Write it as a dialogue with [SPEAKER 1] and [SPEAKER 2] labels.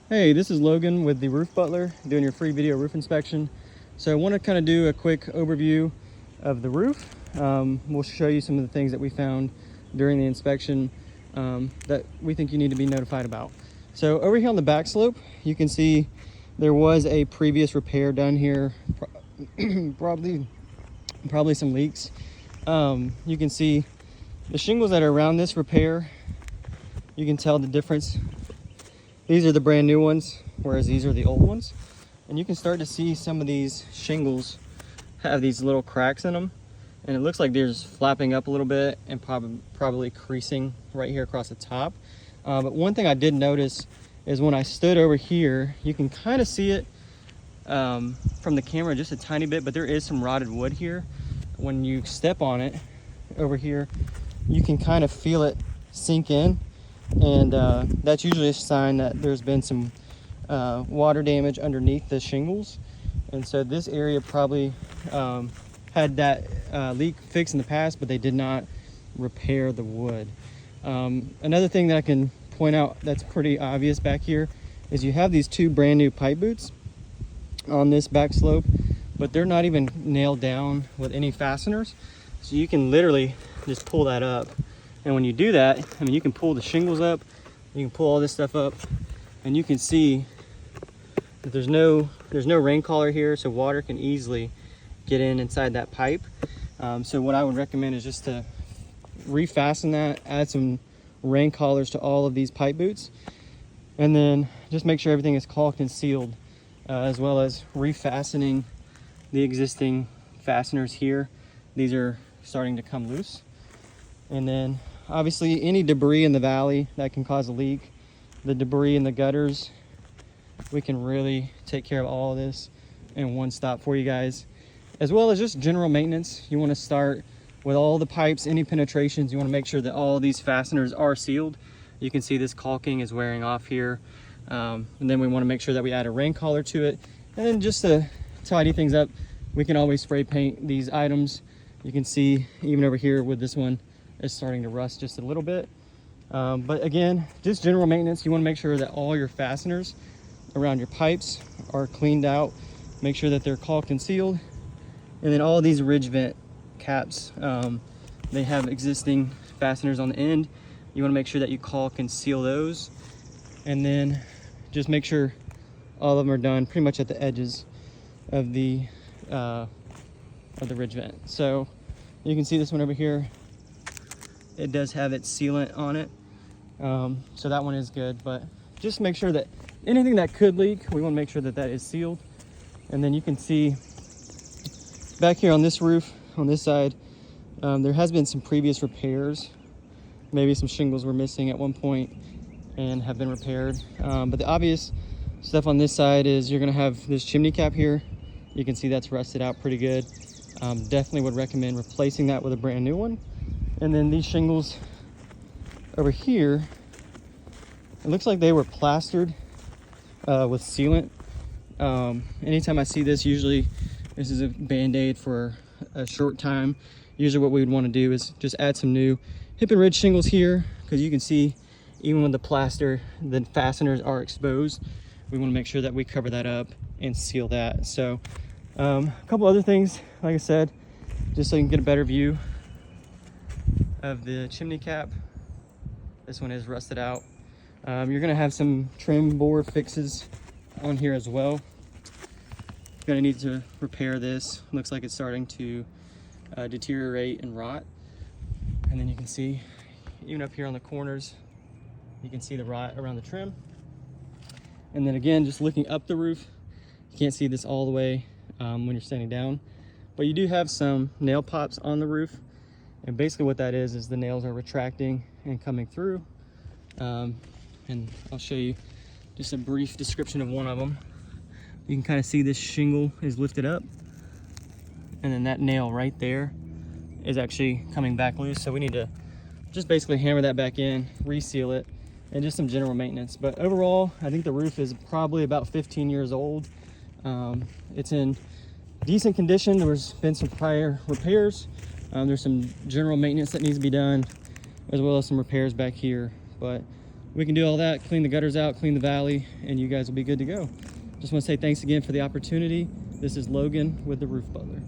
[SPEAKER 1] Hey, this is Logan with the Roof Butler doing your free video roof inspection. So I want to kind of do a quick overview of the roof. We'll show you some of the things that we found during the inspection that we think you need to be notified about. So over here on the back slope, you can see there was a previous repair done here, probably some leaks. You can see the shingles that are around this repair. You can tell the difference. These are the brand new ones, whereas these are the old ones. And you can start to see some of these shingles have these little cracks in them. And it looks like they're just flapping up a little bit and probably creasing right here across the top. But one thing I did notice is when I stood over here, you can kind of see it from the camera just a tiny bit, but there is some rotted wood here. When you step on it over here, you can kind of feel it sink in. And that's usually a sign that there's been some water damage underneath the shingles. And so this area probably had that leak fixed in the past, but they did not repair the wood. Another thing that I can point out that's pretty obvious back here is you have these two brand new pipe boots on this back slope, but they're not even nailed down with any fasteners. So you can literally just pull that up. And when you do that, I mean, you can pull the shingles up, you can pull all this stuff up, and you can see that there's no rain collar here, so water can easily get inside that pipe. So what I would recommend is just to refasten that, add some rain collars to all of these pipe boots, and then just make sure everything is caulked and sealed, as well as refastening the existing fasteners here. These are starting to come loose. And then obviously any debris in the valley that can cause a leak, the debris in the gutters, we can really take care of all of this in one stop for you guys. As well as just general maintenance. You want to start with all the pipes, any penetrations. You want to make sure that all these fasteners are sealed. You can see this caulking is wearing off here. And then we want to make sure that we add a rain collar to it. And then just to tidy things up, we can always spray paint these items. You can see even over here with this one, is starting to rust just a little bit. But again, just general maintenance. You want to make sure that all your fasteners around your pipes are cleaned out. Make sure that they're caulked and sealed. And then all these ridge vent caps, they have existing fasteners on the end. You want to make sure that you caulk and seal those. And then just make sure all of them are done pretty much at the edges of the ridge vent. So you can see this one over here. It does have its sealant on it, so that one is good. But just make sure that anything that could leak, we want to make sure that that is sealed. And then you can see back here on this roof, on this side, there has been some previous repairs. Maybe some shingles were missing at one point and have been repaired. But the obvious stuff on this side is you're going to have this chimney cap here. You can see that's rusted out pretty good. Definitely would recommend replacing that with a brand new one. And then these shingles over here, it looks like they were plastered with sealant. Anytime I see this, usually this is a band-aid for a short time. Usually what we would want to do is just add some new hip and ridge shingles here, because you can see even with the plaster, the fasteners are exposed. We want to make sure that we cover that up and seal that. So a couple other things, like I said, just so you can get a better view of the chimney cap. This one is rusted out. You're going to have some trim board fixes on here as well. You're going to need to repair this. Looks like it's starting to deteriorate and rot. And then you can see even up here on the corners, you can see the rot around the trim. And then again, just looking up the roof, you can't see this all the way when you're standing down, but you do have some nail pops on the roof. And basically what that is the nails are retracting and coming through. And I'll show you just a brief description of one of them. You can kind of see this shingle is lifted up, and then that nail right there is actually coming back loose. So we need to just basically hammer that back in, reseal it, and just some general maintenance. But overall, I think the roof is probably about 15 years old. It's in decent condition. There's been some prior repairs. There's some general maintenance that needs to be done, as well as some repairs back here. But we can do all that, clean the gutters out, clean the valley, and you guys will be good to go. Just want to say thanks again for the opportunity. This is Logan with the Roof Butler.